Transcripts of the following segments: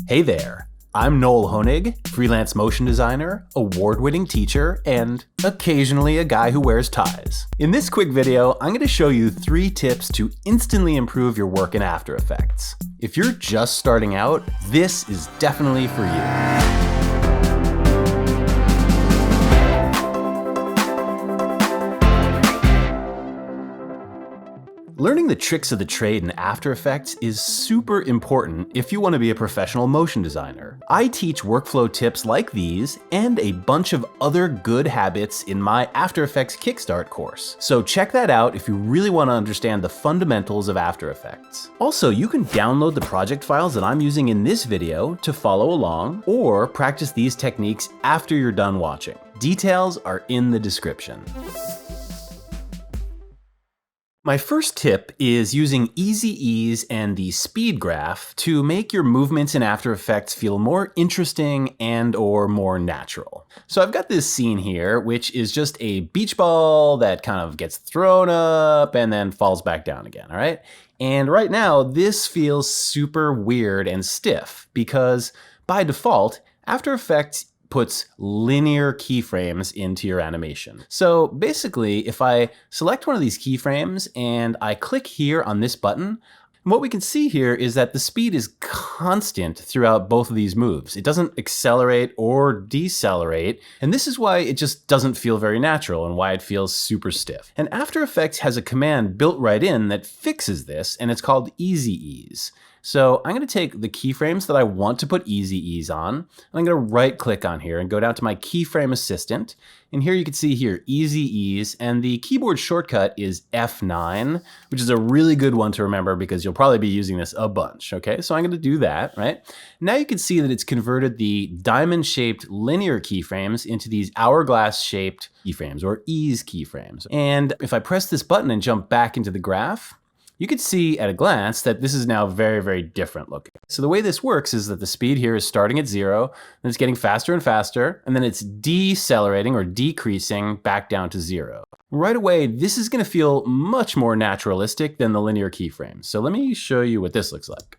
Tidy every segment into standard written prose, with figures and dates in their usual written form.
Hey there, I'm Nol Honig, freelance motion designer, award-winning teacher, and occasionally a guy who wears ties. In this quick video, I'm going to show you 3 tips to instantly improve your work in After Effects. If you're just starting out, this is definitely for you. Learning the tricks of the trade in After Effects is super important if you want to be a professional motion designer. I teach workflow tips like these and a bunch of other good habits in my After Effects Kickstart course. So check that out if you really want to understand the fundamentals of After Effects. Also, you can download the project files that I'm using in this video to follow along or practice these techniques after you're done watching. Details are in the description. My first tip is using Easy Ease and the speed graph to make your movements in After Effects feel more interesting and/or more natural. So I've got this scene here, which is just a beach ball that kind of gets thrown up and then falls back down again, all right? And right now, this feels super weird and stiff because by default, After Effects puts linear keyframes into your animation. So basically, if I select one of these keyframes and I click here on this button, what we can see here is that the speed is constant throughout both of these moves. It doesn't accelerate or decelerate, and this is why it just doesn't feel very natural and why it feels super stiff. And After Effects has a command built right in that fixes this, and it's called Easy Ease. So I'm going to take the keyframes that I want to put Easy Ease on, and I'm going to right click on here and go down to my keyframe assistant. And here you can see here, Easy Ease, and the keyboard shortcut is F9, which is a really good one to remember because you'll probably be using this a bunch, okay? So I'm going to do that, right? Now you can see that it's converted the diamond-shaped linear keyframes into these hourglass-shaped keyframes, or ease keyframes. And if I press this button and jump back into the graph, you can see at a glance that this is now very, very different looking. So the way this works is that the speed here is starting at 0, then it's getting faster and faster, and then it's decelerating or decreasing back down to 0. Right away, this is going to feel much more naturalistic than the linear keyframes. So let me show you what this looks like.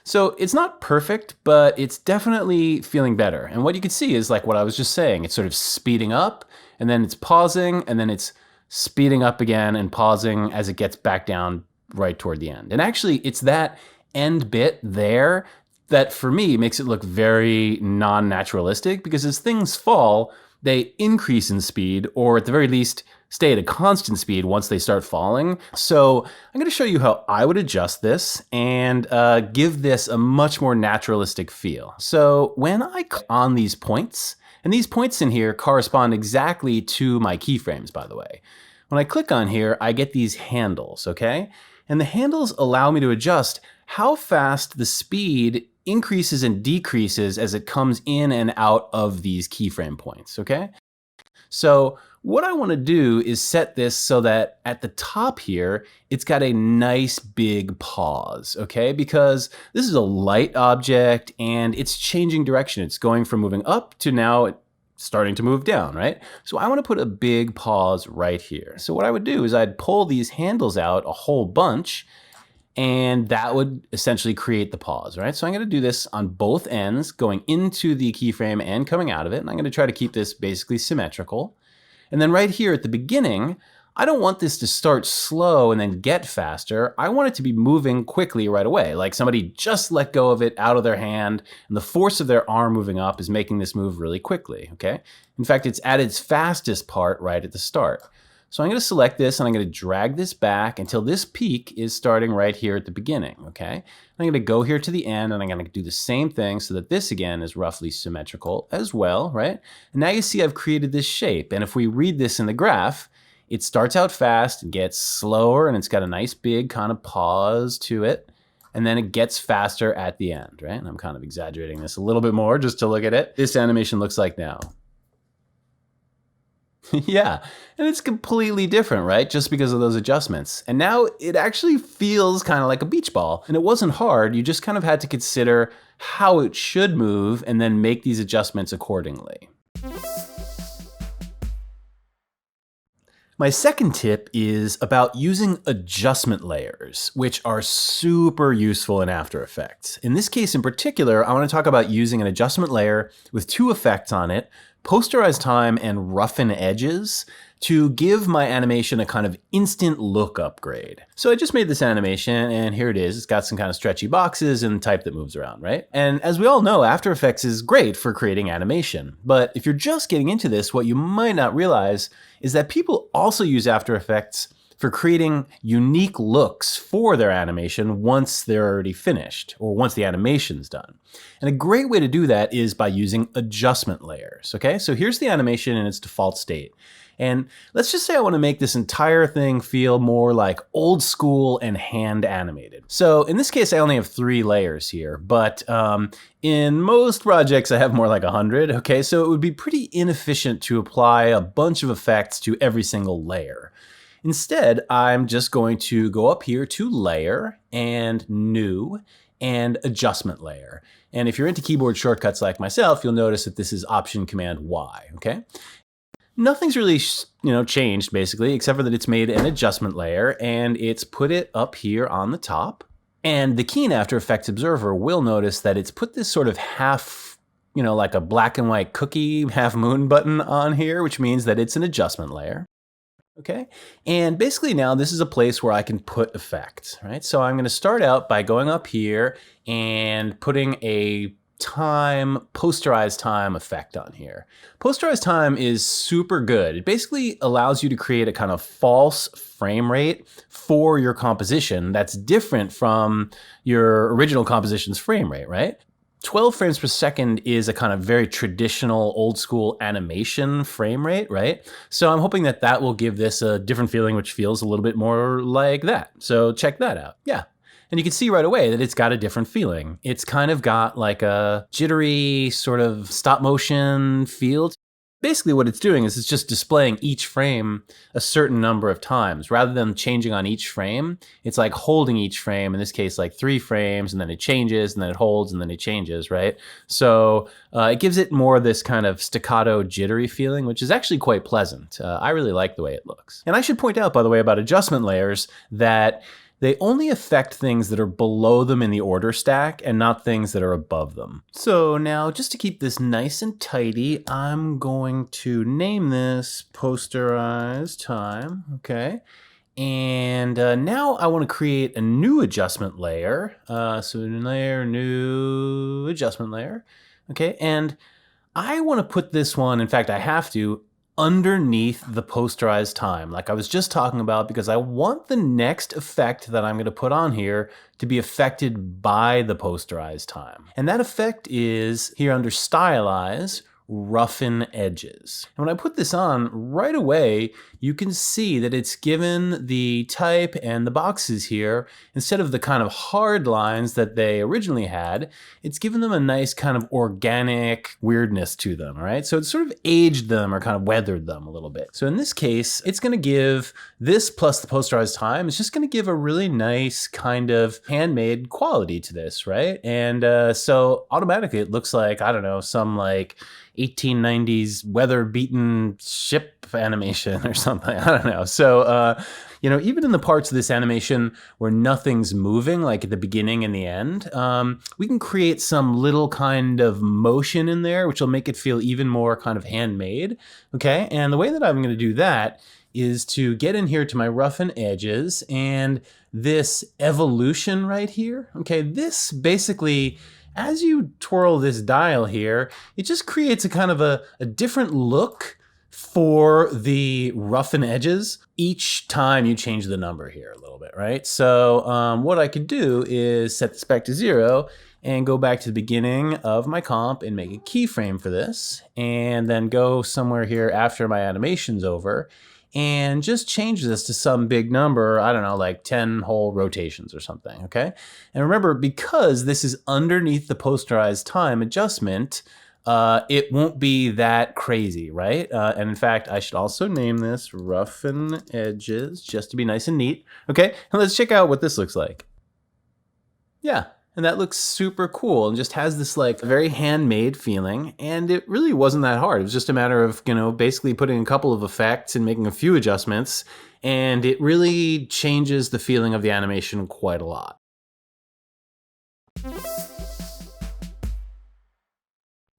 So it's not perfect, but it's definitely feeling better. And what you can see is like what I was just saying. It's sort of speeding up, and then it's pausing, and then it's speeding up again and pausing as it gets back down right toward the end. And actually, it's that end bit there that for me makes it look very non-naturalistic, because as things fall, they increase in speed, or at the very least, stay at a constant speed once they start falling. So I'm going to show you how I would adjust this and give this a much more naturalistic feel. So when I click on these points, and these points in here correspond exactly to my keyframes, by the way. When I click on here, I get these handles, okay? And the handles allow me to adjust how fast the speed increases and decreases as it comes in and out of these keyframe points, okay? So what I want to do is set this so that at the top here, it's got a nice big pause, okay? Because this is a light object and it's changing direction. It's going from moving up to now starting to move down, right? So I want to put a big pause right here. So what I would do is I'd pull these handles out a whole bunch, and that would essentially create the pause, right? So I'm going to do this on both ends, going into the keyframe and coming out of it. And I'm going to try to keep this basically symmetrical. And then right here at the beginning, I don't want this to start slow and then get faster. I want it to be moving quickly right away. Like somebody just let go of it out of their hand, and the force of their arm moving up is making this move really quickly, okay? In fact, it's at its fastest part right at the start. So I'm going to select this and I'm going to drag this back until this peak is starting right here at the beginning, okay? I'm going to go here to the end and I'm going to do the same thing so that this again is roughly symmetrical as well, right? And now you see I've created this shape, and if we read this in the graph, it starts out fast and gets slower, and it's got a nice big kind of pause to it, and then it gets faster at the end, right? And I'm kind of exaggerating this a little bit more just to look at it. This animation looks like now. Yeah, and it's completely different, right? Just because of those adjustments. And now it actually feels kind of like a beach ball. And it wasn't hard. You just kind of had to consider how it should move and then make these adjustments accordingly. My second tip is about using adjustment layers, which are super useful in After Effects. In this case in particular, I want to talk about using an adjustment layer with two effects on it, posterize time and roughen edges, to give my animation a kind of instant look upgrade. So I just made this animation and here it is. It's got some kind of stretchy boxes and type that moves around, right? And as we all know, After Effects is great for creating animation. But if you're just getting into this, what you might not realize is that people also use After Effects for creating unique looks for their animation once they're already finished, or once the animation's done. And a great way to do that is by using adjustment layers, okay? So here's the animation in its default state. And let's just say I want to make this entire thing feel more like old school and hand animated. So in this case, I only have 3 layers here, but in most projects I have more like 100, okay? So it would be pretty inefficient to apply a bunch of effects to every single layer. Instead, I'm just going to go up here to Layer and New and Adjustment Layer. And if you're into keyboard shortcuts like myself, you'll notice that this is Option Command Y, okay? Nothing's really changed basically, except for that it's made an adjustment layer and it's put it up here on the top. And the keen After Effects observer will notice that it's put this sort of half, like a black and white cookie half moon button on here, which means that it's an adjustment layer. Okay, and basically now this is a place where I can put effects, right? So I'm going to start out by going up here and putting a posterized time effect on here. Posterized time is super good. It basically allows you to create a kind of false frame rate for your composition that's different from your original composition's frame rate, right? 12 frames per second is a kind of very traditional old school animation frame rate, right? So I'm hoping that that will give this a different feeling, which feels a little bit more like that. So check that out. Yeah. And you can see right away that it's got a different feeling. It's kind of got like a jittery sort of stop motion feel. Basically what it's doing is it's just displaying each frame a certain number of times. Rather than changing on each frame, it's like holding each frame, in this case like 3 frames, and then it changes, and then it holds, and then it changes, right? So it gives it more this kind of staccato jittery feeling, which is actually quite pleasant. I really like the way it looks. And I should point out, by the way, about adjustment layers, that they only affect things that are below them in the order stack and not things that are above them. So now, just to keep this nice and tidy, I'm going to name this Posterize Time, okay? And now I want to create a new adjustment layer. So new layer, new adjustment layer, okay? And I want to put this one, in fact I have to, underneath the posterized time, like I was just talking about, because I want the next effect that I'm going to put on here to be affected by the posterized time. And that effect is here under Stylize, Roughen Edges. And when I put this on, right away, you can see that it's given the type and the boxes here, instead of the kind of hard lines that they originally had, it's given them a nice kind of organic weirdness to them, right? So it's sort of aged them or kind of weathered them a little bit. So in this case, it's going to give this plus the posterized time, it's just going to give a really nice kind of handmade quality to this, right? And so automatically it looks like, I don't know, some like 1890s weather-beaten ship animation or something. I don't know. So, even in the parts of this animation where nothing's moving, like at the beginning and the end, we can create some little kind of motion in there, which will make it feel even more kind of handmade. Okay. And the way that I'm going to do that is to get in here to my roughen edges and this evolution right here. Okay. This basically, as you twirl this dial here, it just creates a kind of a different look for the roughen edges each time you change the number here a little bit, right? So what I could do is set this back to 0 and go back to the beginning of my comp and make a keyframe for this, and then go somewhere here after my animation's over and just change this to some big number, I don't know, like 10 whole rotations or something, okay? And remember, because this is underneath the posterized time adjustment, it won't be that crazy, right? And in fact, I should also name this Roughen Edges, just to be nice and neat, okay? And let's check out what this looks like. Yeah. And that looks super cool and just has this like very handmade feeling. And it really wasn't that hard. It was just a matter of, basically putting a couple of effects and making a few adjustments. And it really changes the feeling of the animation quite a lot.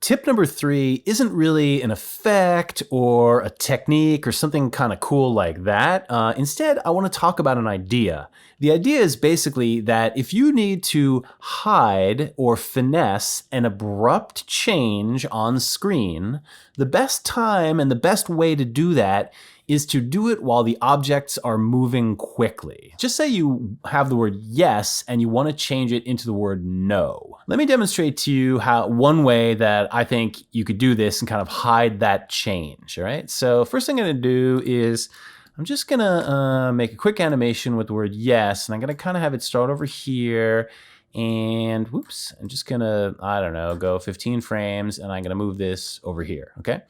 Tip number 3 isn't really an effect or a technique or something kind of cool like that. Instead, I want to talk about an idea. The idea is basically that if you need to hide or finesse an abrupt change on screen, the best time and the best way to do that is to do it while the objects are moving quickly. Just say you have the word yes and you want to change it into the word no. Let me demonstrate to you one way that I think you could do this and kind of hide that change, all right? So first thing I'm gonna do is I'm just gonna make a quick animation with the word yes, and I'm gonna kind of have it start over here, and whoops, I'm just gonna, I don't know, go 15 frames, and I'm gonna move this over here, okay?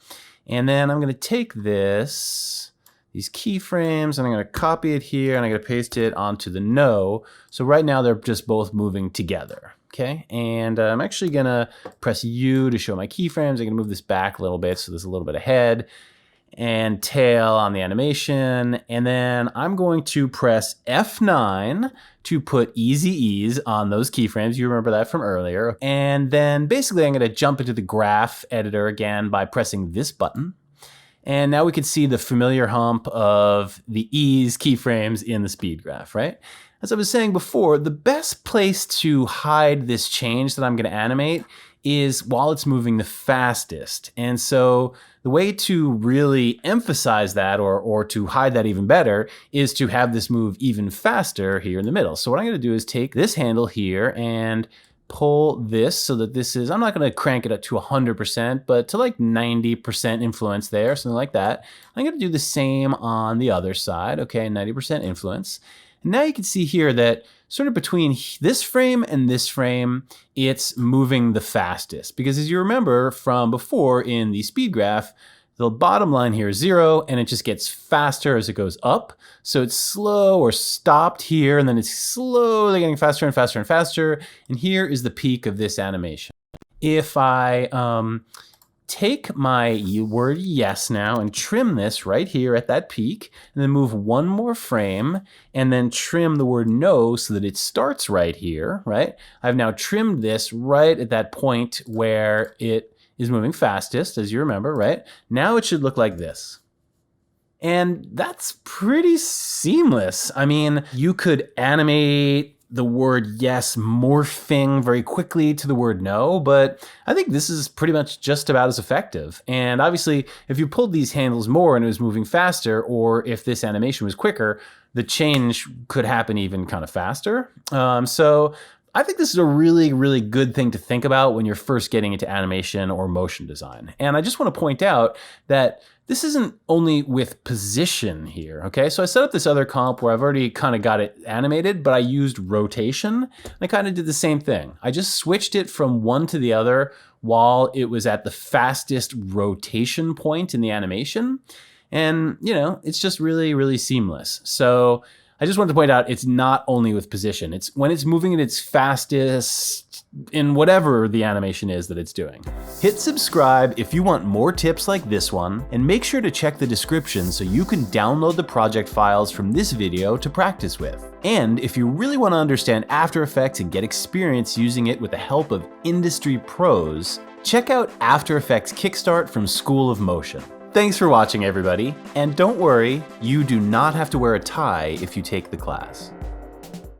And then I'm gonna take these keyframes, and I'm gonna copy it here, and I'm gonna paste it onto the no. So right now they're just both moving together, okay? And I'm actually gonna press U to show my keyframes. I'm gonna move this back a little bit so there's a little bit of head and tail on the animation. And then I'm going to press F9 to put easy ease on those keyframes. You remember that from earlier. And then basically I'm gonna jump into the graph editor again by pressing this button. And now we can see the familiar hump of the ease keyframes in the speed graph, right? As I was saying before, the best place to hide this change that I'm gonna animate is while it's moving the fastest. And so the way to really emphasize that or to hide that even better is to have this move even faster here in the middle. So what I'm gonna do is take this handle here and pull this so that this is, I'm not gonna crank it up to 100%, but to like 90% influence there, something like that. I'm gonna do the same on the other side, okay, 90% influence. And now you can see here that sort of between this frame and this frame, it's moving the fastest. Because as you remember from before in the speed graph, the bottom line here is 0, and it just gets faster as it goes up. So it's slow or stopped here, and then it's slowly getting faster and faster and faster. And here is the peak of this animation. If I take my word yes now and trim this right here at that peak, and then move one more frame, and then trim the word no so that it starts right here, right? I've now trimmed this right at that point where it is moving fastest, as you remember, right? Now it should look like this. And that's pretty seamless. I mean, you could animate the word yes morphing very quickly to the word no, but I think this is pretty much just about as effective. And obviously, if you pulled these handles more and it was moving faster, or if this animation was quicker, the change could happen even kind of faster. So I think this is a really, really good thing to think about when you're first getting into animation or motion design. And I just want to point out that this isn't only with position here, okay? So I set up this other comp where I've already kind of got it animated, but I used rotation. I kind of did the same thing. I just switched it from one to the other while it was at the fastest rotation point in the animation. And, it's just really, really seamless. So I just wanted to point out it's not only with position. It's when it's moving at its fastest in whatever the animation is that it's doing. Hit subscribe if you want more tips like this one, and make sure to check the description so you can download the project files from this video to practice with. And if you really want to understand After Effects and get experience using it with the help of industry pros, check out After Effects Kickstart from School of Motion. Thanks for watching, everybody, and don't worry, you do not have to wear a tie if you take the class.